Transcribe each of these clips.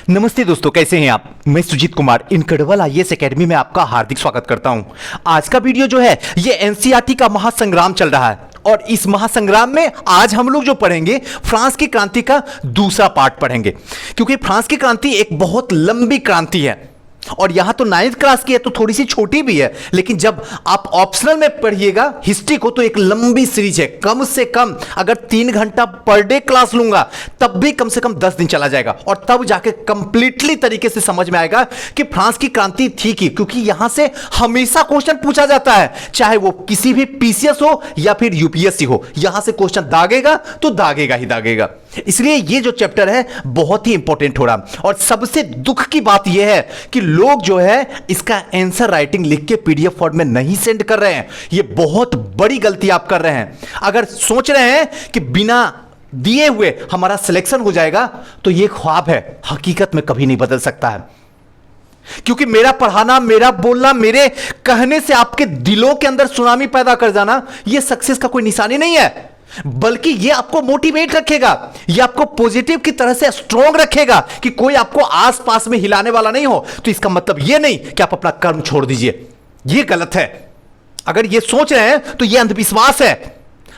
नमस्ते दोस्तों, कैसे हैं आप। मैं Sujeet Kumar incredible IAS academy में आपका हार्दिक स्वागत करता हूं। आज का वीडियो जो है ये एनसीईआरटी का महासंग्राम चल रहा है और इस महासंग्राम में आज हम लोग जो पढ़ेंगे फ्रांस की क्रांति का दूसरा पार्ट पढ़ेंगे, क्योंकि फ्रांस की क्रांति एक बहुत लंबी क्रांति है और यहां तो 9th क्लास की है तो थोड़ी सी छोटी भी है, लेकिन जब आप ऑप्शनल में पढ़िएगा हिस्ट्री को तो एक लंबी सीरीज है। कम से कम अगर 3 घंटा पर डे क्लास लूंगा तब भी कम से कम 10 दिन चला जाएगा और तब जाके कंप्लीटली तरीके से समझ में आएगा कि फ्रांस की क्रांति थी की, क्योंकि यहां से हमेशा क्वेश्चन पूछा जाता है, चाहे वो किसी भी पीसीएस हो या फिर यूपीएससी हो, यहां से क्वेश्चन दागेगा तो दागेगा ही दागेगा। इसलिए ये जो चैप्टर है बहुत ही इंपॉर्टेंट हो रहा और सबसे दुख की बात यह है कि लोग जो है इसका आंसर राइटिंग लिख के पीडीएफ फॉर्म में नहीं सेंड कर रहे हैं। ये बहुत बड़ी गलती आप कर रहे हैं। अगर सोच रहे हैं कि बिना दिए हुए हमारा सिलेक्शन हो जाएगा तो ये ख्वाब है, हकीकत में कभी नहीं बदल सकता है, क्योंकि मेरा पढ़ाना, मेरा बोलना, मेरे कहने से आपके दिलों के अंदर सुनामी पैदा कर जाना ये सक्सेस का कोई निशानी नहीं है, बल्कि ये आपको मोटिवेट रखेगा, ये आपको पॉजिटिव की तरह से स्ट्रॉन्ग रखेगा कि कोई आपको आसपास में हिलाने वाला नहीं हो। तो इसका मतलब ये नहीं कि आप अपना कर्म छोड़ दीजिए, ये गलत है। अगर ये सोच रहे हैं तो ये अंधविश्वास है।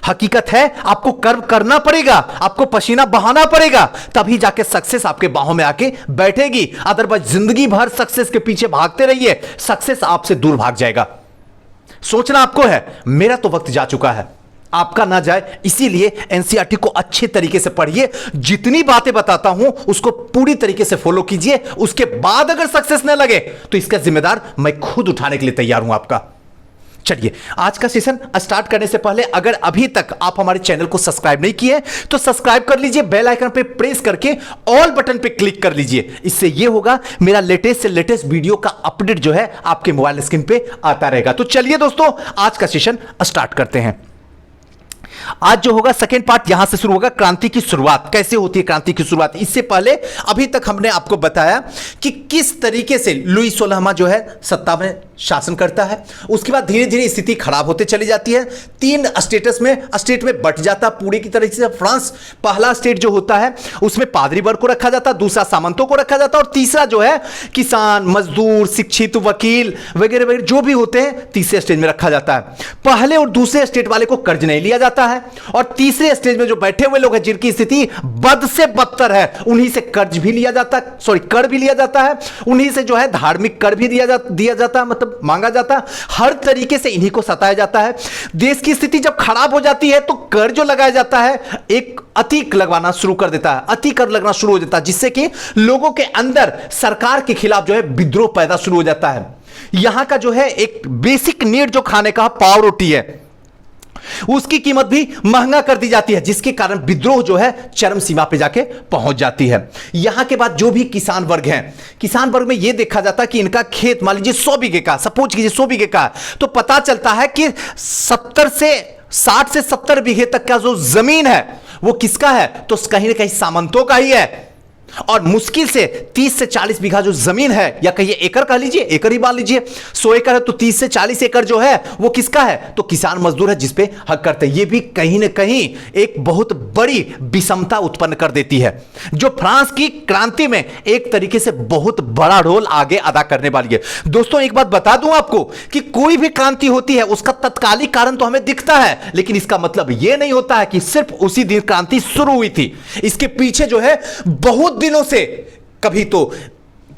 हकीकत है आपको कर्म करना पड़ेगा, आपको पसीना बहाना पड़ेगा, तभी जाके सक्सेस आपके बाहों में आके बैठेगी। अदरवाइज जिंदगी भर सक्सेस के पीछे भागते रहिए, सक्सेस आपसे दूर भाग जाएगा। सोचना आपको है, मेरा तो वक्त जा चुका है, आपका ना जाए, इसीलिए एनसीईआरटी को अच्छे तरीके से पढ़िए। जितनी बातें बताता हूं उसको पूरी तरीके से फॉलो कीजिए। उसके बाद अगर सक्सेस न लगे तो इसका जिम्मेदार मैं खुद उठाने के लिए तैयार हूं आपका। चलिए, आज का सेशन स्टार्ट करने से पहले अगर अभी तक आप हमारे चैनल को सब्सक्राइब नहीं किए तो सब्सक्राइब कर लीजिए, बेल आइकन पे प्रेस करके ऑल बटन पे क्लिक कर लीजिए। इससे यह होगा मेरा लेटेस्ट से लेटेस्ट वीडियो का अपडेट जो है आपके मोबाइल स्क्रीन पे आता रहेगा। तो चलिए दोस्तों, आज का सेशन स्टार्ट करते हैं। आज जो होगा सेकेंड पार्ट यहां से शुरू होगा, क्रांति की शुरुआत कैसे होती है। क्रांति की शुरुआत इससे पहले अभी तक हमने आपको बताया कि किस तरीके से लुई 16वां जो है सत्ता में शासन करता है। उसके बाद धीरे धीरे स्थिति खराब होते चली जाती है, 3 स्टेट में बट जाता पूरी की तरह से फ्रांस। पहला स्टेट जो होता है उसमें पादरी वर्ग को रखा जाता, दूसरा सामंतों को रखा जाता और तीसरा जो है किसान, मजदूर, शिक्षित, वकील वगैरह वगैरह जो भी होते हैं तीसरे स्टेज में रखा जाता है। पहले और दूसरे स्टेट वाले को कर्ज नहीं लिया जाता है और तीसरे स्टेज में जो बैठे हुए लोग हैं जिनकी स्थिति बद से बदतर है उन्हीं से कर्ज भी लिया जाता है, कर भी लिया जाता है, उन्हीं से जो है धार्मिक कर भी दिया जाता है, मतलब मांगा जाता है। हर तरीके से इन्हीं को सताया जाता है। देश की स्थिति जब खराब हो जाती है तो कर जो लगाया जाता है एक अति लगवाना शुरू कर देता है, अति कर लगना शुरू हो जाता है, जिससे कि लोगों के अंदर सरकार के खिलाफ जो है विद्रोह पैदा शुरू हो जाता है। यहां का जो है एक बेसिक नीड जो खाने का पाव रोटी है उसकी कीमत भी महंगा कर दी जाती है, जिसके कारण विद्रोह जो है चरम सीमा पे जाके पहुंच जाती है। यहां के बाद जो भी किसान वर्ग हैं, किसान वर्ग में यह देखा जाता है कि इनका खेत मान लीजिए 100 बीघे का, सपोज कीजिए 100 बीघे का, तो पता चलता है कि 60 से 70 बीघे तक का जो जमीन है वो किसका है, तो कहीं ना कहीं सामंतों का ही है। और मुश्किल से 30 से 40 बीघा जो जमीन है, या कहिए एकड़ कह लीजिए, एकड़ ही मान लीजिए, 100 एकड़ है तो 30 से 40 एकड़ जो है वो किसका है, तो किसान मजदूर है, जिसपे हक करते हैं। ये भी कहीं ना कहीं एक बहुत बड़ी विषमता उत्पन्न कर देती है, जो फ्रांस की क्रांति में एक तरीके से बहुत बड़ा रोल आगे अदा करने वाली है। दोस्तों, एक बात बता दूं आपको कि कोई भी क्रांति होती है उसका तत्कालिक कारण तो हमें दिखता है, लेकिन इसका मतलब यह नहीं होता है कि सिर्फ उसी दिन क्रांति शुरू हुई थी। इसके पीछे जो है बहुत दिनों से, कभी तो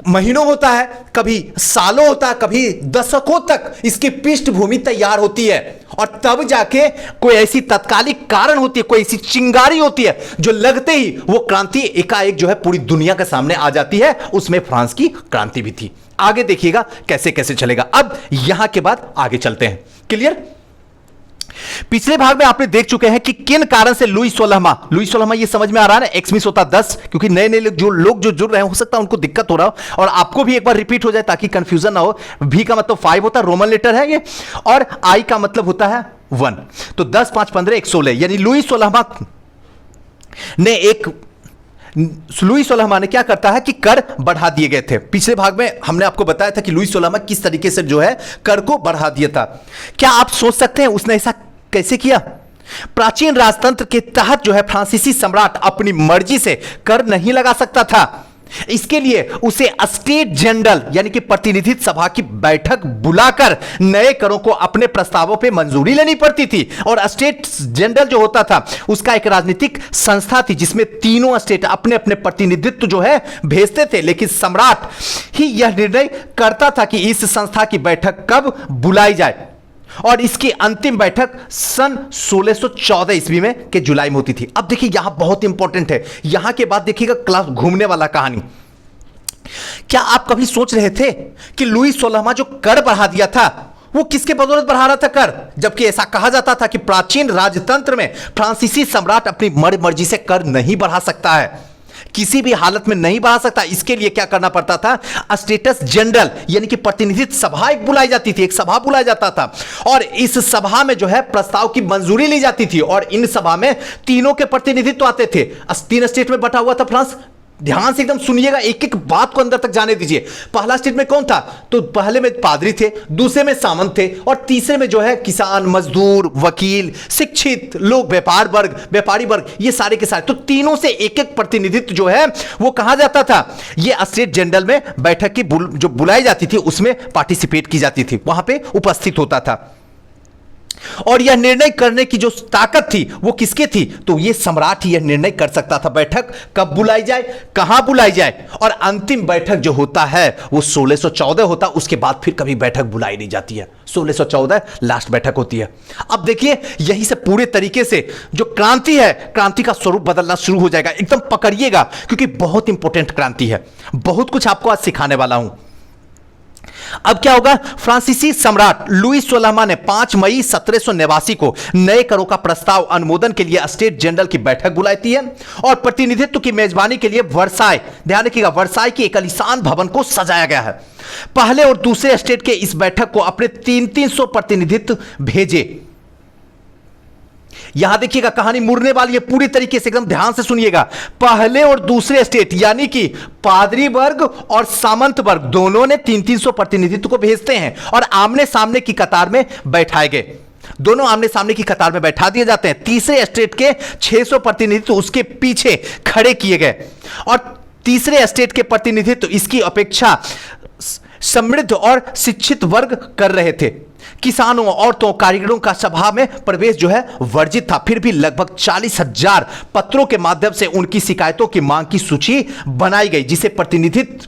महीनों होता है, कभी सालों होता है, कभी दशकों तक इसकी पृष्ठभूमि तैयार होती है और तब जाके कोई ऐसी तत्कालिक कारण होती है, कोई ऐसी चिंगारी होती है जो लगते ही वो क्रांति एकाएक जो है पूरी दुनिया के सामने आ जाती है। उसमें फ्रांस की क्रांति भी थी। आगे देखिएगा कैसे कैसे चलेगा। अब यहां के बाद आगे चलते हैं। क्लियर? पिछले भाग में आपने देख चुके हैं कि किन कारण से लुई 16वां ये समझ में आ रहा है ना, एक्स मिस होता 10, क्योंकि नए नए लोग जो जुड़ रहे हैं हो सकता है उनको दिक्कत हो रहा हो और आपको भी एक बार रिपीट हो जाए ताकि कंफ्यूजन ना हो। V का मतलब 5 होता है, रोमन लेटर है ये, और I का मतलब होता है 1। तो 10, 5, 15, 116, यानी लुई 16वां ने क्या करता है कि कर बढ़ा दिए गए थे। पिछले भाग में हमने आपको बताया था कि लुई 16वां किस तरीके से जो है कर को बढ़ा दिया था। क्या आप सोच सकते हैं उसने ऐसा कैसे किया? प्राचीन राजतंत्र के तहत जो है फ्रांसीसी सम्राट अपनी मर्जी से कर नहीं लगा सकता था। इसके लिए उसे स्टेट जनरल यानी कि प्रतिनिधित्व सभा की बैठक बुलाकर नए करों को अपने प्रस्तावों पे मंजूरी लेनी पड़ती थी। और स्टेट जनरल जो होता था उसका एक राजनीतिक संस्था थी जिसमें तीनों स्टेट अपने अपने प्रतिनिधित्व जो है भेजते थे, लेकिन सम्राट ही यह निर्णय करता था कि इस संस्था की बैठक कब बुलाई जाए। और इसकी अंतिम बैठक सन 1614 ईस्वी में के जुलाई में होती थी। अब देखिए यहां बहुत इंपॉर्टेंट है, यहां के बाद देखिएगा क्लास घूमने वाला कहानी। क्या आप कभी सोच रहे थे कि लुई 16वां जो कर बढ़ा दिया था वो किसके बदौलत बढ़ा रहा था कर? जबकि ऐसा कहा जाता था कि प्राचीन राजतंत्र में फ्रांसीसी सम्राट अपनी मर्जी से कर नहीं बढ़ा सकता है, किसी भी हालत में नहीं बढ़ा सकता। इसके लिए क्या करना पड़ता था? स्टेटस जनरल यानी कि प्रतिनिधित्व सभा एक बुलाई जाती थी, एक सभा बुलाया जाता था और इस सभा में जो है प्रस्ताव की मंजूरी ली जाती थी। और इन सभा में तीनों के प्रतिनिधित्व आते थे। 3 स्टेट में बटा हुआ था फ्रांस। ध्यान से एकदम सुनिएगा, एक एक बात को अंदर तक जाने दीजिए। पहला स्टेट में कौन था? तो पहले में पादरी थे, दूसरे में सामंत थे और तीसरे में जो है किसान, मजदूर, वकील, शिक्षित लोग, व्यापारी वर्ग, ये सारे के सारे। तो तीनों से एक एक प्रतिनिधित्व जो है वो कहा जाता था। ये स्टेट जनरल में बैठक की जो बुलाई जाती थी उसमें पार्टिसिपेट की जाती थी, वहां पे उपस्थित होता था। और यह निर्णय करने की जो ताकत थी वो किसके थी? तो ये सम्राट ही यह निर्णय कर सकता था बैठक कब बुलाई जाए, कहां बुलाई जाए। और अंतिम बैठक जो होता है वो 1614 होता, उसके बाद फिर कभी बैठक बुलाई नहीं जाती है। 1614 लास्ट बैठक होती है। अब देखिए यही से पूरे तरीके से जो क्रांति है, क्रांति का स्वरूप बदलना शुरू हो जाएगा। एकदम पकड़िएगा क्योंकि बहुत इंपॉर्टेंट क्रांति है, बहुत कुछ आपको आज सिखाने वाला हूं। अब क्या होगा? फ्रांसीसी सम्राट लुई 16वां ने 5 मई 1789 को नए करों का प्रस्ताव अनुमोदन के लिए स्टेट जनरल की बैठक बुलाती है और प्रतिनिधित्व की मेजबानी के लिए वर्साई, ध्यान रखिएगा, वर्साई के एक आलीशान भवन को सजाया गया है। पहले और दूसरे स्टेट के इस बैठक को अपने 300 प्रतिनिधित्व भेजे। यहां देखिएगा कहानी मुड़ने वाली है पूरी तरीके से, एकदम ध्यान से सुनिएगा। पहले और दूसरे स्टेट यानी कि पादरी वर्ग और सामंत वर्ग दोनों ने 300 प्रतिनिधित्व को भेजते हैं और आमने सामने की कतार में बैठाए गए। दोनों आमने सामने की कतार में बैठा दिए जाते हैं। तीसरे स्टेट के 600 प्रतिनिधित्व उसके पीछे खड़े किए गए और तीसरे स्टेट के प्रतिनिधित्व इसकी अपेक्षा समृद्ध और शिक्षित वर्ग कर रहे थे। किसानों, औरतों, कारीगरों का सभा में प्रवेश जो है वर्जित था। फिर भी लगभग 40,000 पत्रों के माध्यम से उनकी शिकायतों की मांग की सूची बनाई गई जिसे प्रतिनिधित्व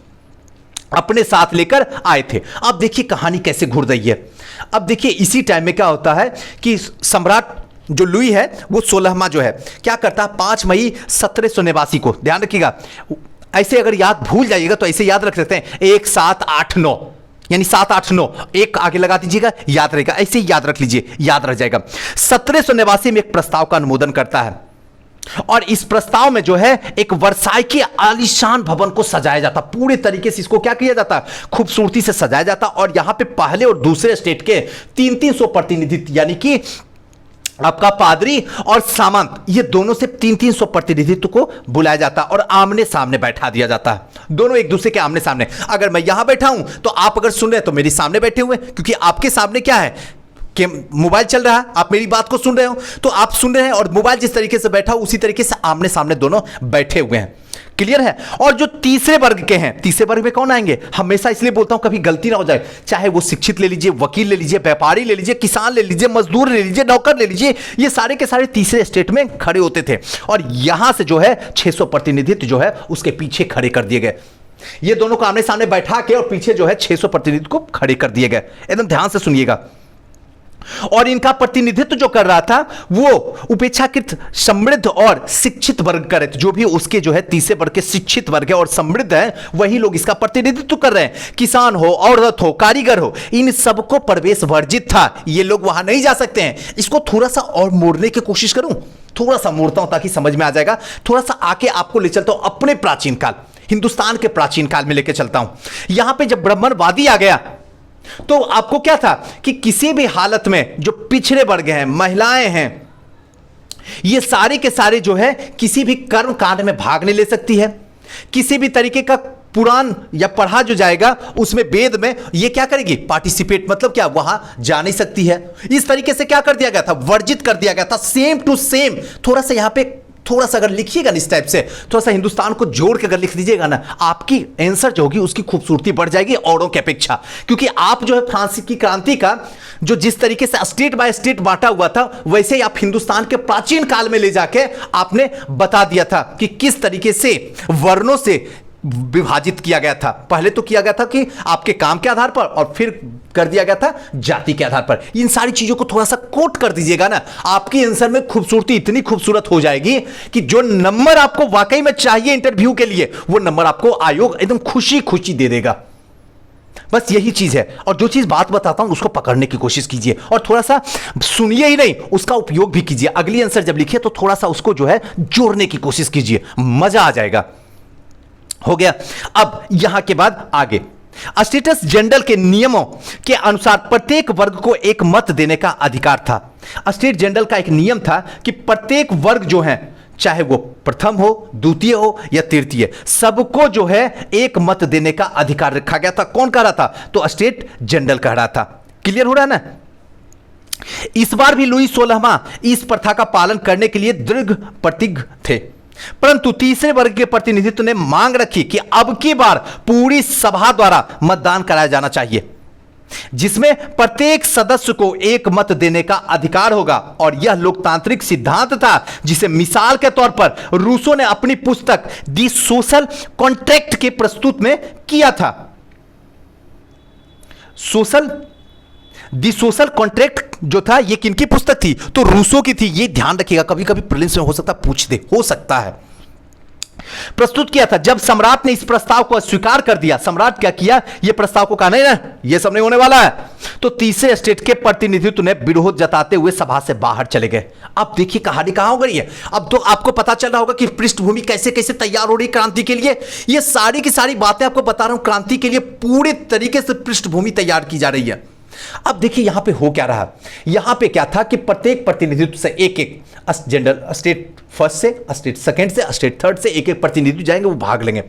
अपने साथ लेकर आए थे। अब देखिए कहानी कैसे घुर रही है। अब देखिए इसी टाइम में क्या होता है कि सम्राट जो लुई है वो 16वां जो है क्या करता है? 5 मई 1789 को, ध्यान रखिएगा, ऐसे अगर याद भूल जाइएगा तो ऐसे याद रख सकते हैं 1 7 8 9, यानी 7 8 9, एक आगे लगा दीजिएगा, याद रहेगा, ऐसे ही याद रख लीजिए, याद रह जाएगा। 1789 में एक प्रस्ताव का अनुमोदन करता है और इस प्रस्ताव में जो है एक वर्साई के आलीशान भवन को सजाया जाता, पूरे तरीके से इसको क्या किया जाता, खूबसूरती से सजाया जाता। और यहां पे पहले और दूसरे स्टेट के 300 प्रतिनिधित्व यानी कि आपका पादरी और सामंत, ये दोनों से 300 प्रतिनिधित्व को बुलाया जाता और आमने सामने बैठा दिया जाता है। दोनों एक दूसरे के आमने सामने। अगर मैं यहां बैठा हूं तो आप अगर सुन रहे हैं तो मेरे सामने बैठे हुए, क्योंकि आपके सामने क्या है कि मोबाइल चल रहा है, आप मेरी बात को सुन रहे हो तो आप सुन रहे हैं और मोबाइल जिस तरीके से बैठा हो उसी तरीके से आमने सामने दोनों बैठे हुए हैं। क्लियर है? और जो तीसरे वर्ग के हैं, तीसरे वर्ग में कौन आएंगे? हमेशा इसलिए बोलता हूं कभी गलती ना हो जाए, चाहे वो शिक्षित ले लीजिए, वकील ले लीजिए, व्यापारी ले लीजिए, किसान ले लीजिए, मजदूर ले लीजिए, नौकर ले लीजिए, ये सारे के सारे तीसरे स्टेट में खड़े होते थे और यहां से जो है 600 प्रतिनिधित्व जो है उसके पीछे खड़े कर दिए गए। ये दोनों को आमने सामने बैठा के और पीछे जो है 600 प्रतिनिधित्व को खड़े कर दिए गए। एकदम ध्यान से सुनिएगा। और इनका प्रतिनिधित्व जो कर रहा था वो उपेक्षाकृत समृद्ध और शिक्षित वर्ग कर रहे थे। जो भी उसके जो है तीसरे वर्ग के शिक्षित वर्ग है और समृद्ध है वही लोग इसका प्रतिनिधित्व कर रहे हैं। किसान हो, औरत हो, कारीगर हो, इन सबको प्रवेश वर्जित था, ये लोग वहां नहीं जा सकते हैं। इसको थोड़ा सा और मोड़ने की कोशिश करूं, थोड़ा सा मोड़ता हूं ताकि समझ में आ जाएगा। थोड़ा सा आके आपको ले चलता हूं अपने प्राचीन काल, हिंदुस्तान के प्राचीन काल में लेके चलता हूं। यहां पे जब ब्राह्मणवादी आ गया तो आपको क्या था कि किसी भी हालत में जो पिछड़े वर्ग हैं, महिलाएं हैं, ये सारे के सारे जो है किसी भी कर्म कांड में भाग नहीं ले सकती है। किसी भी तरीके का पुराण या पढ़ा जो जाएगा उसमें वेद में ये क्या करेगी? पार्टिसिपेट, मतलब क्या, वहां जा नहीं सकती है। इस तरीके से क्या कर दिया गया था? वर्जित कर दिया गया था। सेम टू सेम, थोड़ा सा यहां पे थोड़ा सा अगर लिखिएगा ना इस टाइप से, थोड़ा सा हिंदुस्तान को जोड़ के अगर लिख दीजिएगा ना, आपकी आंसर जो होगी उसकी खूबसूरती बढ़ जाएगी औरों की अपेक्षा। क्योंकि आप जो है फ्रांस की क्रांति का जो जिस तरीके से स्टेट बाय स्टेट बांटा हुआ था, वैसे ही आप हिंदुस्तान के प्राचीन काल में ले जाके आपने बता दिया था कि किस तरीके से वर्णों से विभाजित किया गया था। पहले तो किया गया था कि आपके काम के आधार पर, और फिर कर दिया गया था जाति के आधार पर। इन सारी चीजों को थोड़ा सा कोट कर दीजिएगा ना, आपकी आंसर में खूबसूरती इतनी खूबसूरत हो जाएगी कि जो नंबर आपको वाकई में चाहिए इंटरव्यू के लिए, वो नंबर आपको आयोग एकदम खुशी खुशी दे देगा। बस यही चीज है। और जो चीज बात बताता हूं उसको पकड़ने की कोशिश कीजिए, और थोड़ा सा सुनिए ही नहीं, उसका उपयोग भी कीजिए। अगली आंसर जब लिखिए तो थोड़ा सा उसको जो है जोड़ने की कोशिश कीजिए, मजा आ जाएगा। हो गया। अब यहां के बाद आगे, स्टेटस जनरल के नियमों के अनुसार प्रत्येक वर्ग को एक मत देने का अधिकार था। स्टेट जनरल का एक नियम था कि प्रत्येक वर्ग जो है, चाहे वो प्रथम हो, द्वितीय हो या तृतीय, सबको जो है एक मत देने का अधिकार रखा गया था। कौन कह रहा था? तो स्टेट जनरल कह रहा था। क्लियर हो रहा है ना? इस बार भी लुई 16वां इस प्रथा का पालन करने के लिए दृढ़ प्रतिज्ञ थे, परंतु तीसरे वर्ग के प्रतिनिधित्व ने मांग रखी कि अब की बार पूरी सभा द्वारा मतदान कराया जाना चाहिए, जिसमें प्रत्येक सदस्य को एक मत देने का अधिकार होगा। और यह लोकतांत्रिक सिद्धांत था जिसे मिसाल के तौर पर रूसो ने अपनी पुस्तक दी सोशल कॉन्ट्रैक्ट के प्रस्तुत में किया था। दी सोशल कॉन्ट्रैक्ट जो था, ये किनकी पुस्तक थी? तो रूसो की थी। ये ध्यान रखिएगा, कभी कभी प्रीलिम्स में हो सकता है पूछ दे, हो सकता है। प्रस्तुत किया था। जब सम्राट ने इस प्रस्ताव को अस्वीकार कर दिया, सम्राट क्या किया? ये प्रस्ताव को कहा नहीं ना, ये सब नहीं होने वाला है, तो तीसरे स्टेट के प्रतिनिधित्व ने विरोध जताते हुए सभा से बाहर चले गए। अब देखिए कहानी कहां हो गई है। अब तो आपको पता चल रहा होगा कि पृष्ठभूमि कैसे कैसे तैयार हो रही है क्रांति के लिए। ये सारी की सारी बातें आपको बता रहा हूं, क्रांति के लिए पूरे तरीके से पृष्ठभूमि तैयार की जा रही है। अब देखिए यहां पे हो क्या रहा। यहां पे क्या था कि प्रत्येक प्रतिनिधित्व से एक एक जनरल, स्टेट फर्स्ट से, स्टेट सेकंड से, स्टेट थर्ड से एक एक प्रतिनिधि जाएंगे, वो भाग लेंगे।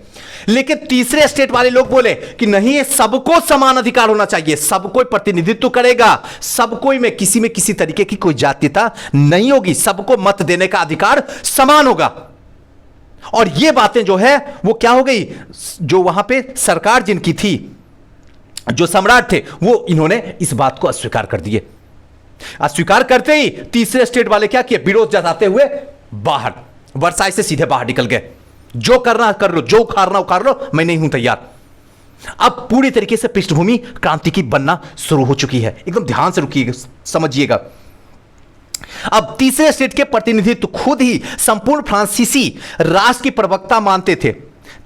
लेकिन तीसरे स्टेट वाले लोग बोले कि नहीं, ये सबको समान अधिकार होना चाहिए, सबको प्रतिनिधित्व करेगा, सबको में किसी तरीके की कोई जातीयता नहीं होगी, सबको मत देने का अधिकार समान होगा। और ये बातें जो है वो क्या हो गई, जो वहां पे सरकार जिनकी थी, जो सम्राट थे, वो इन्होंने इस बात को अस्वीकार कर दिए। अस्वीकार करते ही तीसरे स्टेट वाले क्या किए? विरोध जताते हुए बाहर, वर्साई से सीधे बाहर निकल गए। जो करना कर लो, जो उखाड़ना उखाड़ लो, मैं नहीं हूं तैयार। अब पूरी तरीके से पृष्ठभूमि क्रांति की बनना शुरू हो चुकी है। एकदम ध्यान से रुकिएगा, समझिएगा। अब तीसरे स्टेट के प्रतिनिधित्व खुद ही संपूर्ण फ्रांसीसी राष्ट्र की प्रवक्ता मानते थे।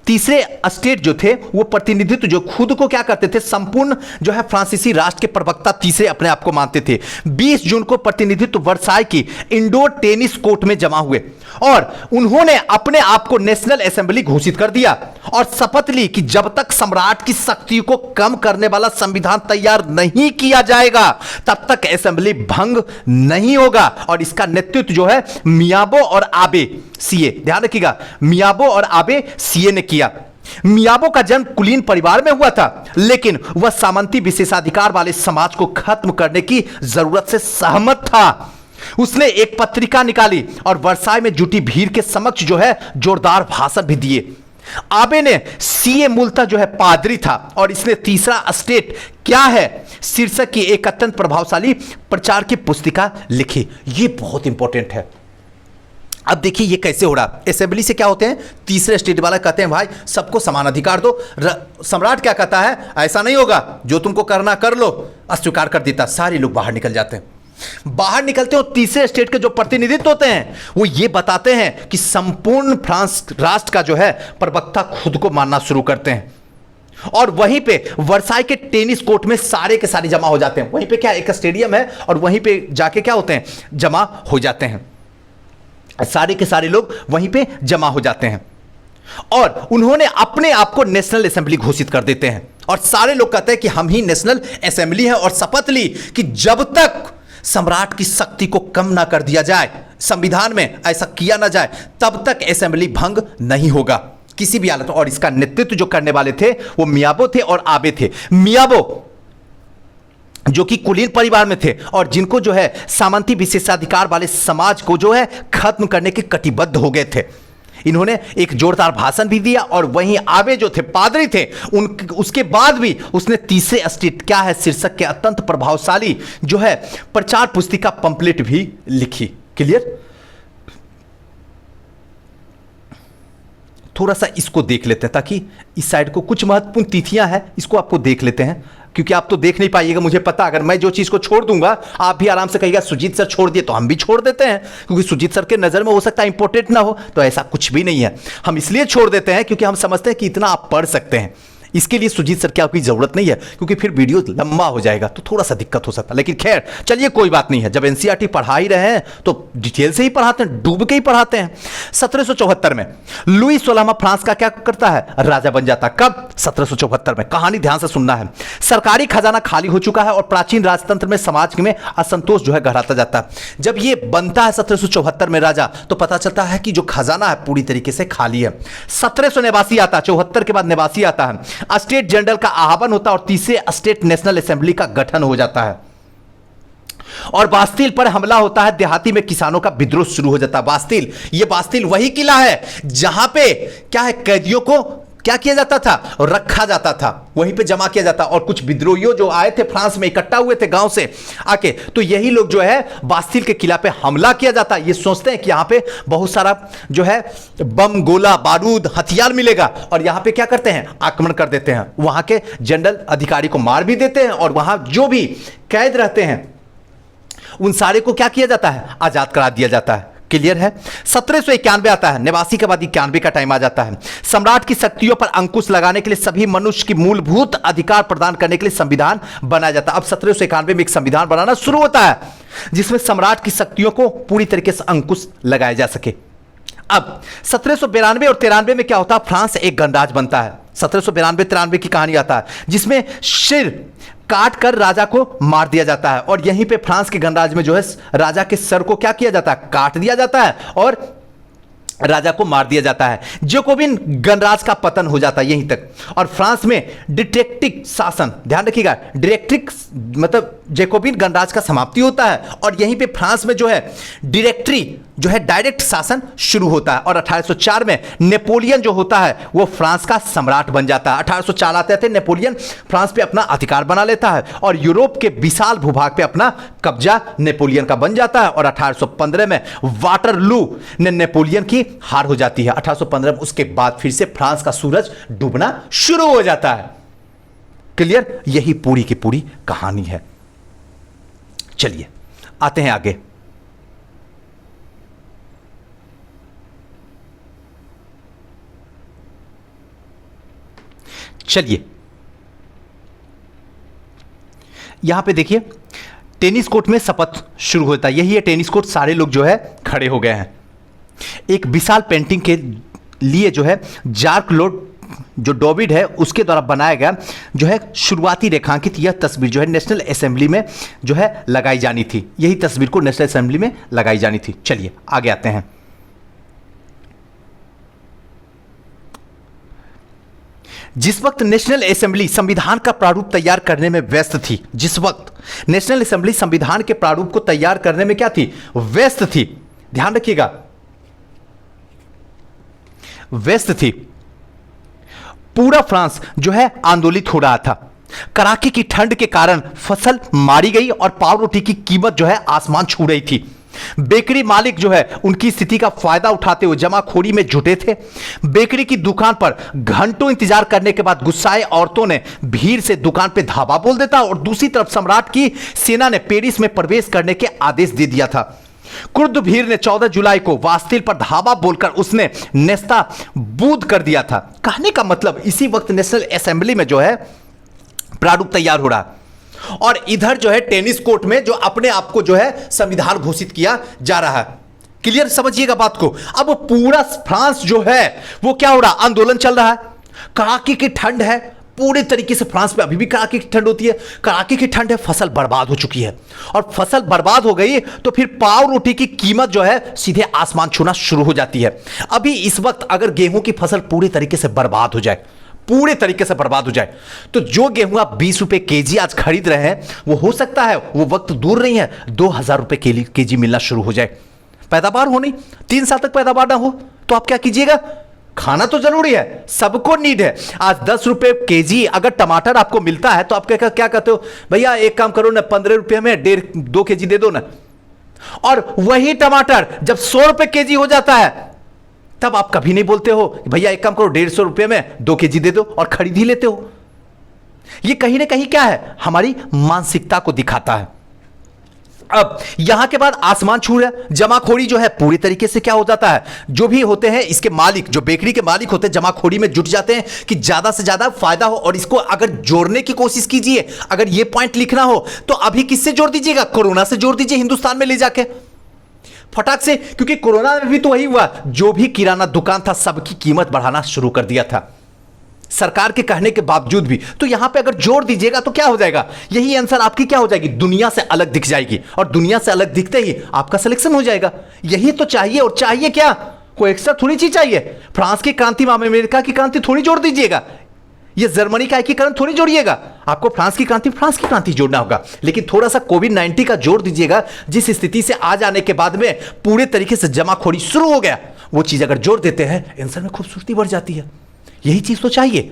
तीसरे स्टेट जो थे वो प्रतिनिधित्व जो खुद को क्या करते थे, संपूर्ण जो है फ्रांसीसी राष्ट्र के प्रवक्ता तीसरे अपने आप को मानते थे। 20 जून को प्रतिनिधित्व वर्साई की इंडोर टेनिस कोर्ट में जमा हुए और उन्होंने अपने आप को नेशनल असेंबली घोषित कर दिया और शपथ ली कि जब तक सम्राट की शक्ति को कम करने वाला संविधान तैयार नहीं किया जाएगा तब तक असेंबली भंग नहीं होगा। और इसका नेतृत्व जो है मियाबो और आबे सीए, ध्यान रखिएगा, मियाबो और आबे सीए ने किया। मियाबो का जन्म कुलीन परिवार में हुआ था, लेकिन वह सामंती विशेषाधिकार वाले समाज को खत्म करने की जरूरत से सहमत था। उसने एक पत्रिका निकाली और वर्साई में जुटी भीड़ के समक्ष जो है जोरदार भाषण भी दिए। आबे ने सीए मूलतः जो है पादरी था और इसने तीसरा स्टेट क्या है शीर्षक की एक अत्यंत प्रभावशाली प्रचार की पुस्तिका लिखी। यह बहुत इंपॉर्टेंट है। अब देखिए ये कैसे हो रहा। असेंबली से क्या होते हैं, तीसरे स्टेट वाला कहते हैं भाई सबको समान अधिकार दो। सम्राट क्या कहता है, ऐसा नहीं होगा, जो तुमको करना कर लो। अस्वीकार कर देता, सारे लोग बाहर निकल जाते हैं। बाहर निकलते हो, तीसरे स्टेट के जो प्रतिनिधित्व होते हैं वो ये बताते हैं कि संपूर्ण फ्रांस राष्ट्र का जो है प्रवक्ता खुद को मानना शुरू करते हैं। और वहीं पे वर्साई के टेनिस कोर्ट में सारे के सारे जमा हो जाते हैं। वहीं पे क्या एक स्टेडियम है और वहीं पे जाके क्या होते हैं, जमा हो जाते हैं। सारे के सारे लोग वहीं पे जमा हो जाते हैं और उन्होंने अपने आप को नेशनल असेंबली घोषित कर देते हैं। और सारे लोग कहते हैं कि हम ही नेशनल असेंबली है और शपथ ली कि जब तक सम्राट की शक्ति को कम ना कर दिया जाए, संविधान में ऐसा किया ना जाए, तब तक असेंबली भंग नहीं होगा किसी भी हालत में। और इसका नेतृत्व जो करने वाले थे वो मियाबो थे और आबे थे। मियाबो जो कि कुलीन परिवार में थे और जिनको जो है सामंती विशेषाधिकार वाले समाज को जो है खत्म करने के कटिबद्ध हो गए थे। इन्होंने एक जोरदार भाषण भी दिया और वहीं आवे जो थे पादरी थे उसके बाद भी उसने तीसरे स्टेट क्या है शीर्षक के अत्यंत प्रभावशाली जो है प्रचार पुस्तिका पंपलेट भी लिखी। क्लियर? थोड़ा सा इसको देख लेते हैं ताकि इस साइड को कुछ महत्वपूर्ण तिथियां हैं इसको आपको देख लेते हैं, क्योंकि आप तो देख नहीं पाइएगा। मुझे पता अगर मैं जो चीज को छोड़ दूंगा आप भी आराम से कहिएगा सुजीत सर छोड़ दिए, तो हम भी छोड़ देते हैं क्योंकि सुजीत सर के नजर में हो सकता है इंपॉर्टेंट ना हो, तो ऐसा कुछ भी नहीं है। हम इसलिए छोड़ देते हैं क्योंकि हम समझते हैं कि इतना आप पढ़ सकते हैं। इसके लिए सुजीत सर की आपकी जरूरत नहीं है क्योंकि फिर वीडियो लंबा हो जाएगा तो थोड़ा सा दिक्कत हो सकता है। लेकिन खैर चलिए कोई बात नहीं है, जब एनसीईआरटी पढ़ा ही रहे हैं तो डिटेल से ही पढ़ाते हैं, डूब के ही पढ़ाते हैं। 1774 में लुई 16वां फ्रांस का क्या करता है? राजा बन जाता। कब? 1774 में। कहानी ध्यान से सुनना है। सरकारी खजाना खाली हो चुका है और प्राचीन राजतंत्र में समाज में असंतोष जो है गहराता जाता है। जब ये बनता है 1774 में राजा, तो पता चलता है कि जो खजाना है पूरी तरीके से खाली है। 1789 आता है, 74 के बाद 89 आता है। स्टेट जनरल का आह्वान होता है और तीसरे स्टेट नेशनल असेंबली का गठन हो जाता है और बास्तिल पर हमला होता है। देहाती में किसानों का विद्रोह शुरू हो जाता है। बास्तिल, ये बास्तिल वही किला है जहां पे क्या है कैदियों को क्या किया जाता था? रखा जाता था, वहीं पे जमा किया जाता। और कुछ विद्रोहियों जो आए थे फ्रांस में, इकट्ठा हुए थे गांव से आके, तो यही लोग जो है बास्तिल के किला पे हमला किया जाता। ये सोचते हैं कि यहां पे बहुत सारा जो है बम, गोला, बारूद, हथियार मिलेगा और यहां पे क्या करते हैं? आक्रमण कर देते हैं। वहां के जनरल अधिकारी को मार भी देते हैं और वहां जो भी कैद रहते हैं उन सारे को क्या किया जाता है? आजाद करा दिया जाता है। क्लियर है? 1791 आता है, 89 के बाद 91 का टाइम आ जाता है। सम्राट की शक्तियों पर अंकुश लगाने के लिए सभी मनुष्य की मूलभूत अधिकार प्रदान करने के लिए संविधान बनाया जाता है। अब 1791 में एक संविधान बनाना शुरू होता है जिसमें सम्राट की शक्तियों को पूरी तरीके से अंकुश लगाया जा सके। अब 1792 और 93 में क्या होता है? फ्रांस एक गणराज्य बनता है। 1792-93 की कहानी आता है जिसमें सिर काट कर राजा को मार दिया जाता है और यहीं पे फ्रांस के गणराज्य में जो है राजा के सर को क्या किया जाता है? काट दिया जाता है और राजा को मार दिया जाता है। जैकोबिन गणराज्य का पतन हो जाता है यहीं तक और फ्रांस में डिक्टेटिक शासन, ध्यान रखिएगा, डायरेक्ट्रिक मतलब जैकोबिन गणराज्य का समाप्ति होता है और यहीं पे फ्रांस में जो है डायरेक्टरी जो है डायरेक्ट शासन शुरू होता है और 1804 में नेपोलियन जो होता है वो फ्रांस का सम्राट बन जाता है। 1804 आते थे नेपोलियन फ्रांस पे अपना अधिकार बना लेता है और यूरोप के विशाल भूभाग पे अपना कब्जा नेपोलियन का बन जाता है और 1815 में वाटरलू ने नेपोलियन की हार हो जाती है। 1815 में उसके बाद फिर से फ्रांस का सूरज डूबना शुरू हो जाता है। क्लियर? यही पूरी की पूरी कहानी है। चलिए आते हैं आगे। चलिए यहां पे देखिए टेनिस कोर्ट में शपथ शुरू होता है। यही है टेनिस कोर्ट, सारे लोग जो है खड़े हो गए हैं। एक विशाल पेंटिंग के लिए जो है जार्क लोड जो डोविड है उसके द्वारा बनाया गया जो है शुरुआती रेखांकित यह तस्वीर जो है नेशनल असेंबली में जो है लगाई जानी थी। यही तस्वीर को नेशनल असेंबली में लगाई जानी थी। चलिए आगे आते हैं। जिस वक्त नेशनल असेंबली संविधान का प्रारूप तैयार करने में व्यस्त थी, जिस वक्त नेशनल असेंबली संविधान के प्रारूप को तैयार करने में क्या थी? व्यस्त थी। ध्यान रखिएगा, व्यस्त थी। पूरा फ्रांस जो है आंदोलित हो रहा था। कड़ाके की ठंड के कारण फसल मारी गई और पाव रोटी की कीमत जो है आसमान छू रही थी। बेकरी मालिक जो है उनकी स्थिति का फायदा उठाते हुए जमाखोरी में जुटे थे। बेकरी की दुकान पर घंटों इंतजार करने के बाद गुस्साए औरतों ने भीड़ से दुकान पे धावा बोल देता और दूसरी तरफ सम्राट की सेना ने पेरिस में प्रवेश करने के आदेश दे दिया था। क्रुद्ध भीड़ ने 14 जुलाई को वास्तिल पर धावा बोलकर उसने नेस्ता बूद कर दिया था। कहने का मतलब इसी वक्त नेशनल असेंबली में जो है प्रारूप तैयार हो रहा और इधर जो है टेनिस कोर्ट में जो अपने आप को जो है संविधान घोषित किया जा रहा है। क्लियर? समझिएगा बात को। अब पूरा फ्रांस जो है वो क्या हो रहा? आंदोलन चल रहा है। कड़ाके की ठंड है पूरे तरीके से। फ्रांस में अभी भी कड़ाके की ठंड होती है। कड़ाके की ठंड है, फसल बर्बाद हो चुकी है और फसल बर्बाद हो गई तो फिर पाव रोटी की कीमत जो है सीधे आसमान छूना शुरू हो जाती है। अभी इस वक्त अगर गेहूं की फसल पूरी तरीके से बर्बाद हो जाए, पूरे तरीके से बर्बाद हो जाए। तो जो गेहूं आप 20 रुपए केजी आज खरीद रहे हैं, वो हो सकता है वो वक्त दूर नहीं है 2000 रुपए केजी मिलना शुरू हो जाए। पैदावार हो नहीं, 3 साल तक पैदावार ना हो तो आप क्या कीजिएगा? खाना तो जरूरी है, सबको नीड है। आज 10 रुपए केजी अगर टमाटर आपको मिलता है तो आप क्या कहते हो? भैया एक काम करो ना, 15 रुपए में 1.5-2 केजी दे दो ना। और वही टमाटर जब 100 रुपए केजी हो जाता है, तब आप कभी नहीं बोलते हो भैया एक काम करो 150 रुपए में 2 केजी दे दो, और खरीद ही लेते हो। यह कहीं ना कहीं क्या है? हमारी मानसिकता को दिखाता है। अब यहां के बाद आसमान छू रहा है, जमाखोरी जो है पूरी तरीके से क्या हो जाता है? जो भी होते हैं इसके मालिक, जो बेकरी के मालिक होते हैं, जमाखोरी में जुट जाते हैं कि ज्यादा से ज्यादा फायदा हो। और इसको अगर जोड़ने की कोशिश कीजिए, अगर यह पॉइंट लिखना हो तो अभी किससे जोड़ दीजिएगा? कोरोना से जोड़ दीजिए, हिंदुस्तान में ले जाके फटाक से। क्योंकि कोरोना में भी तो वही हुआ, जो भी किराना दुकान था सबकी कीमत बढ़ाना शुरू कर दिया था, सरकार के कहने के बावजूद भी। तो यहां पे अगर जोड़ दीजिएगा तो क्या हो जाएगा? यही आंसर आपकी क्या हो जाएगी? दुनिया से अलग दिख जाएगी। और दुनिया से अलग दिखते ही आपका सिलेक्शन हो जाएगा। यही तो चाहिए। और चाहिए क्या? कोई एक्स्ट्रा थोड़ी चीज चाहिए। फ्रांस की क्रांति में अमेरिका की क्रांति थोड़ी जोड़ दीजिएगा, ये जर्मनी का एकीकरण थोड़ी जोड़िएगा। आपको फ्रांस की क्रांति जोड़ना होगा। लेकिन थोड़ा सा कोविड-19 का जोड़ दीजिएगा। जिस स्थिति से आ जाने के बाद में पूरे तरीके से जमाखोरी शुरू हो गया, वो चीज अगर जोड़ देते हैं, आंसर में खूबसूरती बढ़ जाती है। यही चीज तो चाहिए।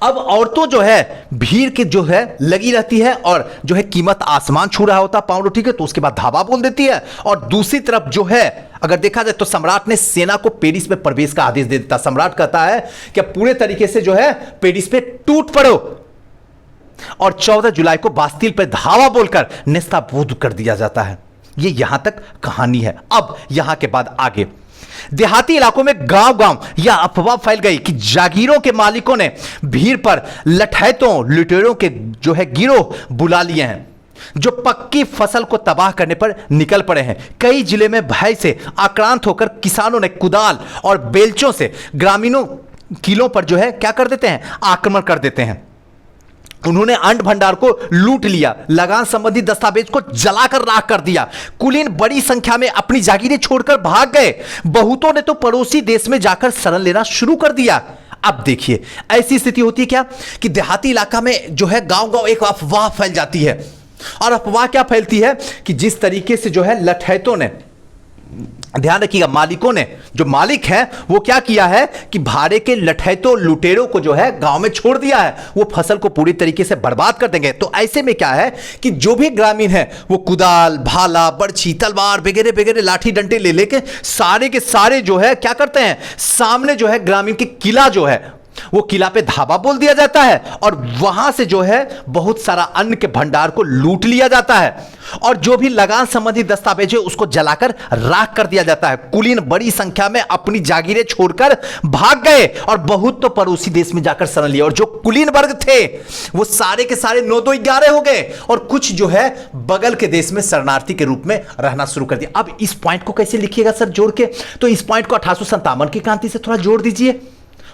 अब औरतों जो है भीड़ के जो है लगी रहती है, और जो है कीमत आसमान छू रहा होता पाउंड रोटी के, तो उसके बाद धावा बोल देती है। और दूसरी तरफ जो है अगर देखा जाए तो सम्राट ने सेना को पेरिस में प्रवेश का आदेश दे देता। सम्राट कहता है कि पूरे तरीके से जो है पेरिस पे टूट पड़ो, और 14 जुलाई को बास्तिल पे धावा बोलकर नेस्ताभूत कर दिया जाता है। ये यहां तक कहानी है। अब यहां के बाद आगे देहाती इलाकों में गांव गांव यह अफवाह फैल गई कि जागीरों के मालिकों ने भीड़ पर लठैतों लुटेरों के जो है गिरोह बुला लिए हैं, जो पक्की फसल को तबाह करने पर निकल पड़े हैं। कई जिले में भय से आक्रांत होकर किसानों ने कुदाल और बेलचों से ग्रामीणों किलों पर जो है क्या कर देते हैं? आक्रमण कर देते हैं। उन्होंने अन्न भंडार को लूट लिया, लगान संबंधी दस्तावेज को जलाकर राख कर दिया। कुलीन बड़ी संख्या में अपनी जागीरें छोड़कर भाग गए। बहुतों ने तो पड़ोसी देश में जाकर शरण लेना शुरू कर दिया। अब देखिए ऐसी स्थिति होती है क्या कि देहाती इलाका में जो है गांव गांव एक अफवाह फैल जाती है। और अफवाह क्या फैलती है कि जिस तरीके से जो है लठैतों ने, ध्यान रखिएगा, मालिकों ने, जो मालिक है वो क्या किया है कि भाड़े के लठैतों लुटेरों को जो है गांव में छोड़ दिया है। वो फसल को पूरी तरीके से बर्बाद कर देंगे। तो ऐसे में क्या है कि जो भी ग्रामीण है वो कुदाल, भाला, बर्छी, तलवार वगैरह वगैरह लाठी डंडे ले लेके सारे के सारे जो है क्या करते हैं? सामने जो है ग्रामीण के किला जो है वो किला पे धावा बोल दिया जाता है, और वहां से जो है बहुत सारा अन्न के भंडार को लूट लिया जाता है। और जो भी लगान संबंधी दस्तावेज है उसको जलाकर राख कर दिया जाता है। कुलीन बड़ी संख्या में अपनी जागीरें छोड़कर भाग गए, और बहुत तो पड़ोसी देश में जाकर शरण लिया। और जो कुलीन वर्ग थे वो सारे के सारे 9-2-11 हो गए, और कुछ जो है बगल के देश में शरणार्थी के रूप में रहना शुरू कर दिया। अब इस पॉइंट को कैसे लिखिएगा सर जोड़ के? तो इस पॉइंट को 1857 की क्रांति से थोड़ा जोड़ दीजिए।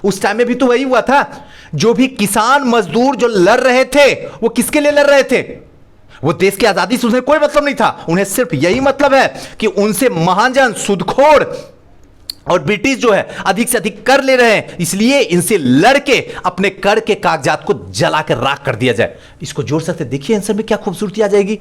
उस टाइम में भी तो वही हुआ था। जो भी किसान मजदूर जो लड़ रहे थे वो किसके लिए लड़ रहे थे? वो देश की आजादी से उन्हें कोई मतलब नहीं था। उन्हें सिर्फ यही मतलब है कि उनसे महाजन, सुदखोर और ब्रिटिश जो है अधिक से अधिक कर ले रहे हैं, इसलिए इनसे लड़के अपने कर के कागजात को जलाकर राख कर दिया जाए। इसको जोड़ सकते, देखिए आंसर में क्या खूबसूरती आ जाएगी।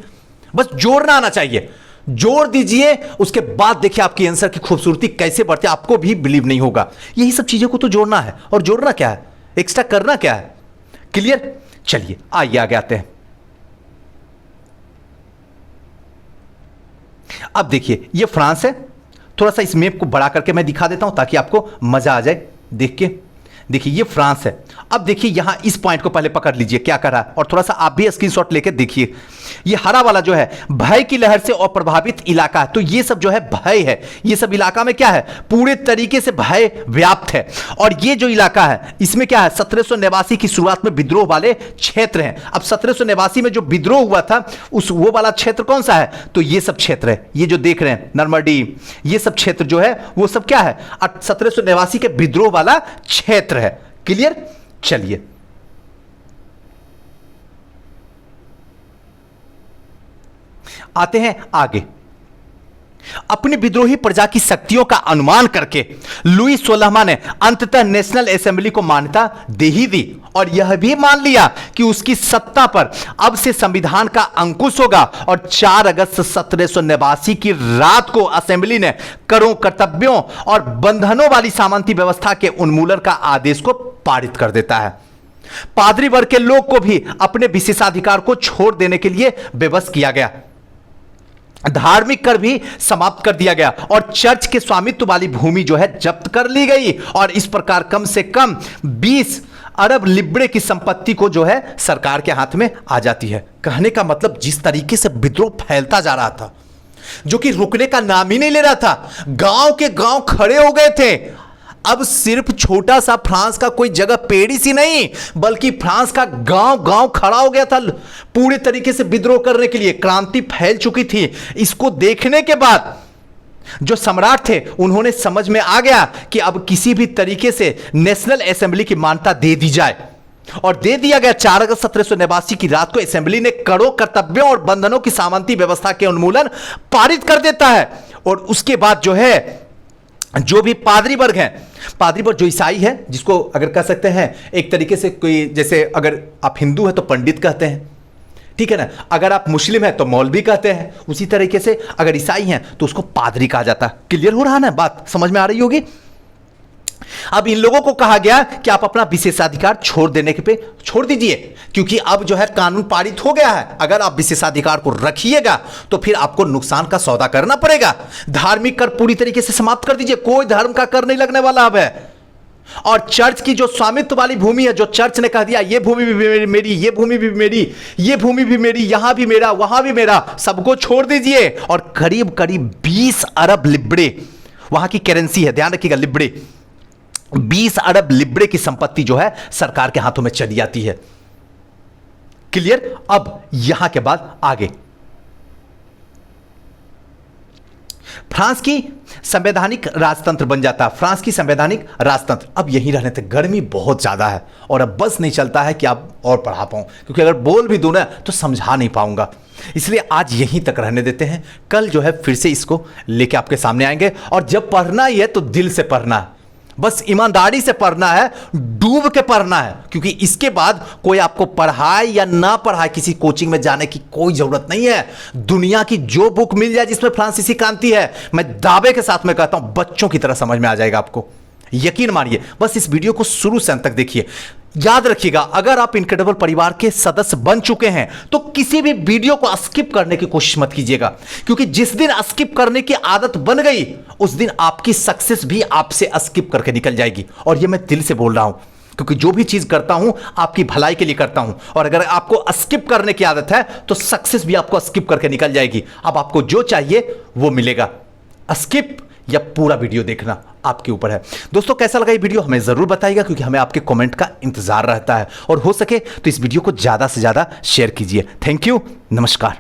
बस जोड़ना आना चाहिए, जोड़ दीजिए, उसके बाद देखिए आपकी आंसर की खूबसूरती कैसे बढ़ती है। आपको भी बिलीव नहीं होगा। यही सब चीजों को तो जोड़ना है। और जोड़ना क्या है? एक्स्ट्रा करना क्या है? क्लियर? चलिए आइए आगे आते हैं। अब देखिए ये फ्रांस है। थोड़ा सा इस मैप को बड़ा करके मैं दिखा देता हूं ताकि आपको मजा आ जाए देख के। देखिए ये फ्रांस है। अब देखिए यहां इस पॉइंट को पहले पकड़ लीजिए क्या कर रहा है, और थोड़ा सा आप भी स्क्रीनशॉट लेके देखिए। ये हरा वाला जो है भय की लहर से अप्रभावित इलाका है। तो ये सब जो है भय है। ये सब इलाका में क्या है? पूरे तरीके से भय व्याप्त है। और ये जो इलाका है इसमें क्या है? 1789 की शुरुआत में विद्रोह वाले क्षेत्र हैं। अब 1789 में जो विद्रोह हुआ था उस वो वाला क्षेत्र कौन सा है? तो ये सब क्षेत्र है, ये जो देख रहे हैं नर्मदी, ये सब क्षेत्र जो है वो सब क्या है? 1789 के विद्रोह वाला क्षेत्र है। क्लियर? चलिए आते हैं आगे। अपनी विद्रोही प्रजा की शक्तियों का अनुमान करके लुई 16वां ने अंततः नेशनल असेंबली को मान्यता दे ही दी और यह भी मान लिया कि उसकी सत्ता पर अब से संविधान का अंकुश होगा। और 4 अगस्त 1789 की रात को असेंबली ने करों, कर्तव्यों और बंधनों वाली सामंती व्यवस्था के उन्मूलन का आदेश को पारित कर देता है। पादरी वर्ग के लोग को भी अपने विशेषाधिकार को छोड़ देने के लिए विवश किया गया। धार्मिक कर भी समाप्त कर दिया गया और चर्च के स्वामित्व वाली भूमि जो है जब्त कर ली गई और इस प्रकार कम से कम 20 अरब लिब्रे की संपत्ति को जो है सरकार के हाथ में आ जाती है। कहने का मतलब जिस तरीके से विद्रोह फैलता जा रहा था, जो कि रुकने का नाम ही नहीं ले रहा था, गांव के गांव खड़े हो गए थे। अब सिर्फ छोटा सा फ्रांस का कोई जगह पेरिस ही नहीं, बल्कि फ्रांस का गांव गांव खड़ा हो गया था पूरे तरीके से विद्रोह करने के लिए। क्रांति फैल चुकी थी। इसको देखने के बाद जो सम्राट थे उन्होंने समझ में आ गया कि अब किसी भी तरीके से नेशनल असेंबली की मान्यता दे दी जाए और दे दिया गया। 4 अगस्त 1789 की रात को असेंबली ने करों, कर्तव्यों और बंधनों की सामंती व्यवस्था के उन्मूलन पारित कर देता है। और उसके बाद जो है जो भी पादरी वर्ग है, पादरी वर्ग जो ईसाई है, जिसको अगर कह सकते हैं एक तरीके से कोई, जैसे अगर आप हिंदू है तो पंडित कहते हैं, ठीक है ना, अगर आप मुस्लिम है तो मौलवी कहते हैं, उसी तरीके से अगर ईसाई हैं तो उसको पादरी कहा जाता है। क्लियर हो रहा है ना, बात समझ में आ रही होगी। अब इन लोगों को कहा गया कि आप अपना विशेषाधिकार छोड़ देने के पे छोड़ दीजिए, क्योंकि अब जो है कानून पारित हो गया है। अगर आप विशेषाधिकार को रखिएगा तो फिर आपको नुकसान का सौदा करना पड़ेगा। धार्मिक कर पूरी तरीके से समाप्त कर दीजिए, कोई धर्म का कर नहीं लगने वाला अब है। और चर्च की जो स्वामित्व वाली भूमि है, जो चर्च ने कह दिया ये भूमि भी मेरी, ये भूमि भी मेरी, ये भूमि भी मेरी, यहां भी मेरा, वहां भी मेरा, सबको छोड़ दीजिए। और करीब करीब 20 अरब लिब्रे, वहां की करेंसी है, ध्यान रखिएगा, लिब्रे, 20 अरब लिब्रे की संपत्ति जो है सरकार के हाथों में चली जाती है। क्लियर। अब यहां के बाद आगे फ्रांस की संवैधानिक राजतंत्र बन जाता है। फ्रांस की संवैधानिक राजतंत्र। अब यहीं रहने तक गर्मी बहुत ज्यादा है और अब बस नहीं चलता है कि आप और पढ़ा पाऊं, क्योंकि अगर बोल भी दूं ना तो समझा नहीं पाऊंगा, इसलिए आज यहीं तक रहने देते हैं। कल जो है फिर से इसको लेके आपके सामने आएंगे और जब पढ़ना ही है तो दिल से पढ़ना है, बस ईमानदारी से पढ़ना है, डूब के पढ़ना है, क्योंकि इसके बाद कोई आपको पढ़ाए या ना पढ़ाए, किसी कोचिंग में जाने की कोई जरूरत नहीं है। दुनिया की जो बुक मिल जाए जिसमें फ्रांसीसी क्रांति है, मैं दावे के साथ में कहता हूं बच्चों की तरह समझ में आ जाएगा आपको, यकीन मानिए। बस इस वीडियो को शुरू से अंत तक देखिए। याद रखिएगा, अगर आप इनक्रेडिबल परिवार के सदस्य बन चुके हैं तो किसी भी वीडियो को स्किप करने की कोशिश मत कीजिएगा, क्योंकि जिस दिन स्किप करने की आदत बन गई उस दिन आपकी सक्सेस भी आपसे स्किप करके निकल जाएगी। और यह मैं दिल से बोल रहा हूं, क्योंकि जो भी चीज करता हूं आपकी भलाई के लिए करता हूं, और अगर आपको स्किप करने की आदत है तो सक्सेस भी आपको स्किप करके निकल जाएगी। अब आपको जो चाहिए वो मिलेगा। स्किप या पूरा वीडियो देखना आपके ऊपर है। दोस्तों कैसा लगा ये वीडियो हमें जरूर बताइएगा, क्योंकि हमें आपके कमेंट का इंतजार रहता है। और हो सके तो इस वीडियो को ज्यादा से ज्यादा शेयर कीजिए। थैंक यू, नमस्कार।